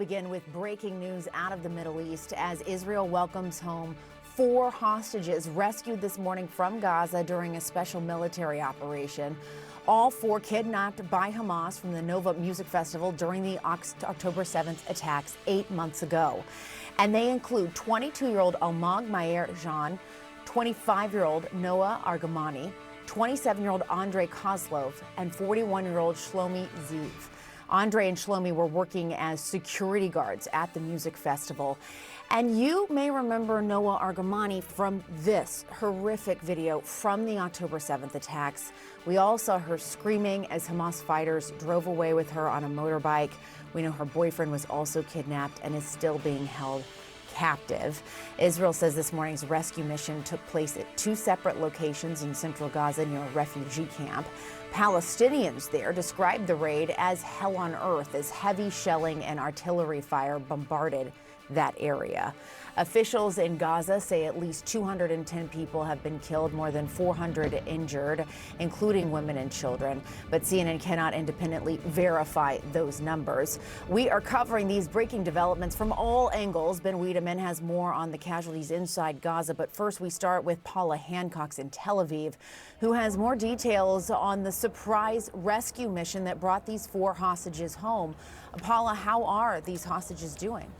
Begin with breaking news out of the Middle East as Israel welcomes home 4 hostages rescued this morning from Gaza during a special military operation. All 4 kidnapped by Hamas from the Nova Music Festival during the October 7th attacks 8 months ago. And they include 22-year-old Almog Mayer Jean, 25-year-old Noah Argamani, 27-year-old Andrei Kozlov, and 41-year-old Shlomi Ziv. Andrei and Shlomi were working as security guards at the music festival. And you may remember Noah Argamani from this horrific video from the October 7th attacks. We all saw her screaming as Hamas fighters drove away with her on a motorbike. We know her boyfriend was also kidnapped and is still being held captive. Israel says this morning's rescue mission took place at 2 separate locations in central Gaza near a refugee camp. Palestinians there described the raid as hell on earth as heavy shelling and artillery fire bombarded that area. Officials in Gaza say at least 210 people have been killed, more than 400 injured, including women and children. But CNN cannot independently verify those numbers. We are covering these breaking developments from all angles. Ben Wiedemann has more on the casualties inside Gaza. But first, we start with Paula Hancock in Tel Aviv, who has more details on the surprise rescue mission that brought these 4 hostages home. Paula, how are these hostages doing?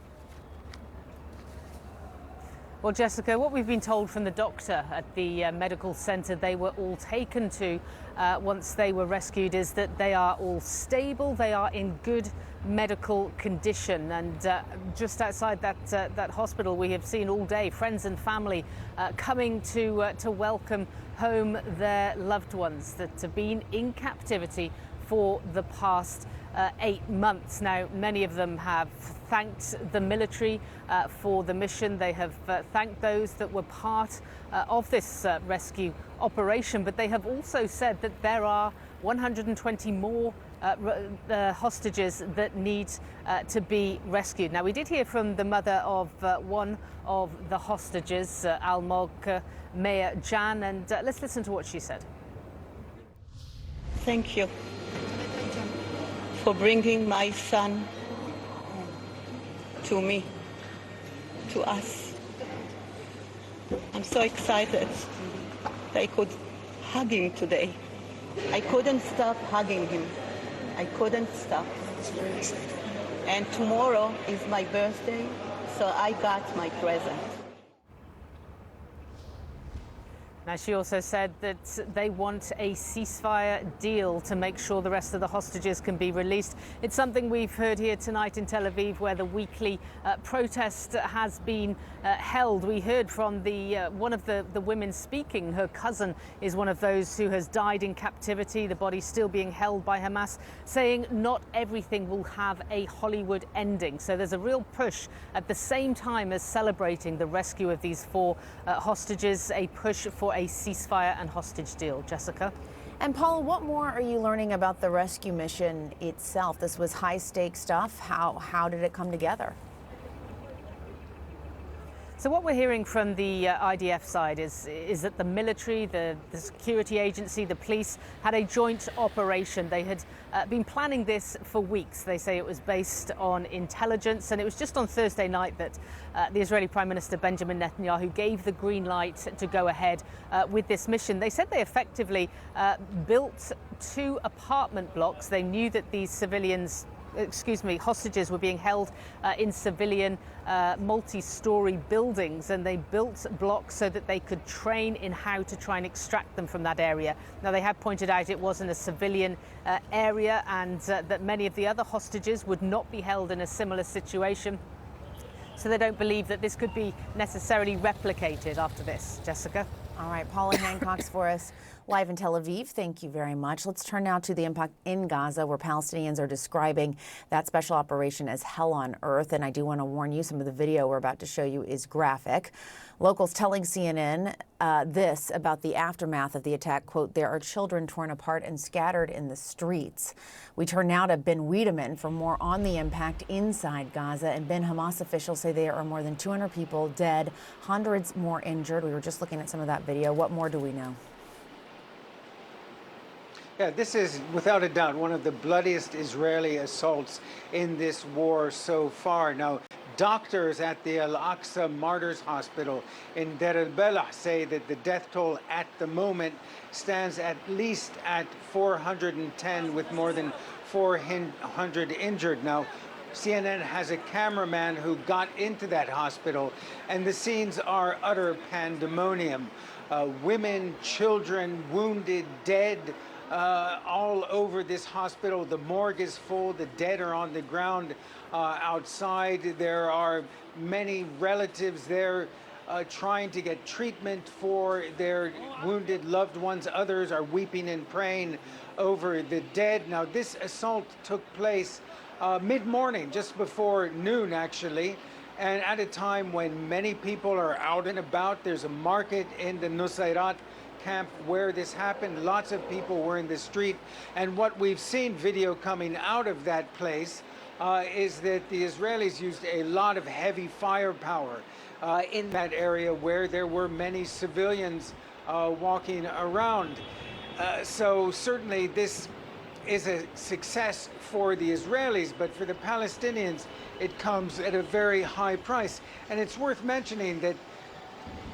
Well, Jessica, what we've been told from the doctor at the medical centre they were all taken to once they were rescued is that they are all stable, they are in good medical condition. And just outside that hospital, we have seen all day friends and family coming to welcome home their loved ones that have been in captivity for the past 8 months. Now, many of them have thanked the military for the mission. They have thanked those that were part of this rescue operation, but they have also said that there are 120 more hostages that need to be rescued. Now, we did hear from the mother of one of the hostages, Almog Mayer Jan, and let's listen to what she said. Thank you for bringing my son to me, to us. I'm so excited that I could hug him today. I couldn't stop hugging him. I couldn't stop. And tomorrow is my birthday, so I got my present. Now, she also said that they want a ceasefire deal to make sure the rest of the hostages can be released. It's something we've heard here tonight in Tel Aviv, where the weekly protest has been held. We heard from one of the women speaking. Her cousin is one of those who has died in captivity, the body still being held by Hamas, saying not everything will have a Hollywood ending. So there's a real push at the same time as celebrating the rescue of these 4 hostages, a push for a ceasefire and hostage deal. Jessica? And Paula, what more are you learning about the rescue mission itself? This was high-stakes stuff. How did it come together? So what we're hearing from the IDF side is that the military, the security agency, the police had a joint operation. They had been planning this for weeks. They say it was based on intelligence, and it was just on Thursday night that the Israeli Prime Minister Benjamin Netanyahu gave the green light to go ahead with this mission. They said they effectively built 2 apartment blocks. They knew that these hostages were being held in civilian multi-story buildings, and they built blocks so that they could train in how to try and extract them from that area. Now, they have pointed out it wasn't a civilian area, and that many of the other hostages would not be held in a similar situation. So they don't believe that this could be necessarily replicated after this. Jessica? All right, Paula Hancock for us live in Tel Aviv. Thank you very much. Let's turn now to the impact in Gaza, where Palestinians are describing that special operation as hell on earth. And I do want to warn you, some of the video we're about to show you is graphic. Locals telling CNN this about the aftermath of the attack, quote, "There are children torn apart and scattered in the streets." We turn now to Ben Wiedemann for more on the impact inside Gaza. And Ben, Hamas officials say there are more than 200 people dead, hundreds more injured. We were just looking at some of that video. What more do we know? Yeah, this is without a doubt one of the bloodiest Israeli assaults in this war so far. Now, doctors at the Al-Aqsa Martyrs Hospital in Deir el-Belah say that the death toll at the moment stands at least at 410, with more than 400 injured. Now, CNN has a cameraman who got into that hospital, and the scenes are utter pandemonium. Women, children, wounded, dead, all over this hospital. The morgue is full. The dead are on the ground outside. There are many relatives there trying to get treatment for their wounded loved ones. Others are weeping and praying over the dead. Now, this assault took place mid-morning, just before noon, actually, and at a time when many people are out and about. There's a market in the Nusayrat camp where this happened. Lots of people were in the street, and what we've seen video coming out of that place is that the Israelis used a lot of heavy firepower in that area where there were many civilians walking around. So certainly this is a success for the Israelis, but for the Palestinians, it comes at a very high price. And it's worth mentioning that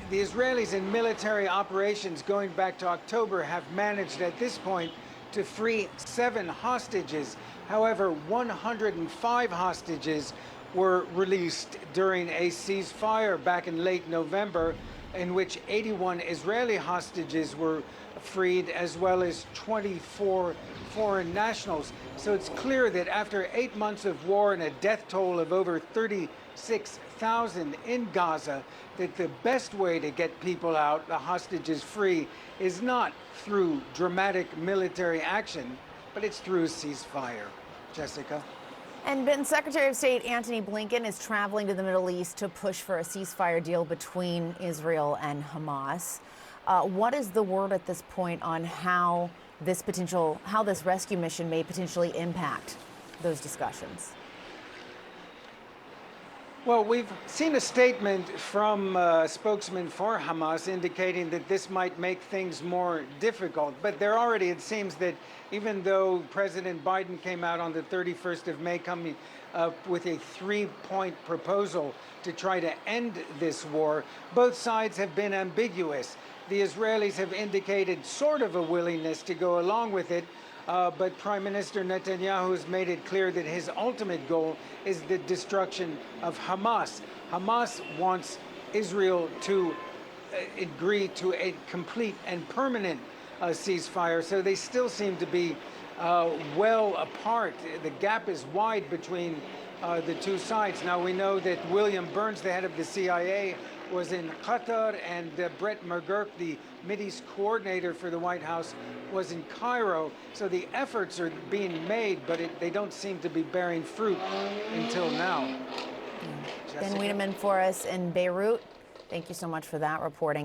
the Israelis in military operations going back to October have managed at this point to free 7 hostages. However, 105 hostages were released during a ceasefire back in late November, in which 81 Israeli hostages were freed, as well as 24 foreign nationals. So it's clear that after 8 months of war and a death toll of over 36,000 in Gaza, that the best way to get people out, the hostages free, is not through dramatic military action, but it's through a ceasefire. Jessica? And Secretary of State Antony Blinken is traveling to the Middle East to push for a ceasefire deal between Israel and Hamas. What is the word at this point on how this rescue mission may potentially impact those discussions? Well, we've seen a statement from a spokesman for Hamas indicating that this might make things more difficult. But there already, it seems that even though President Biden came out on the 31st of May coming up with a 3-point proposal to try to end this war, both sides have been ambiguous. The Israelis have indicated sort of a willingness to go along with it, but Prime Minister Netanyahu has made it clear that his ultimate goal is the destruction of Hamas. Hamas wants Israel to agree to a complete and permanent ceasefire, so they still seem to be well apart. The gap is wide between the two sides. Now, we know that William Burns, the head of the CIA, was in Qatar, and Brett McGurk, the Mideast coordinator for the White House, was in Cairo. So the efforts are being made, but they don't seem to be bearing fruit until now. Ben Wiedemann for us in Beirut. Thank you so much for that reporting.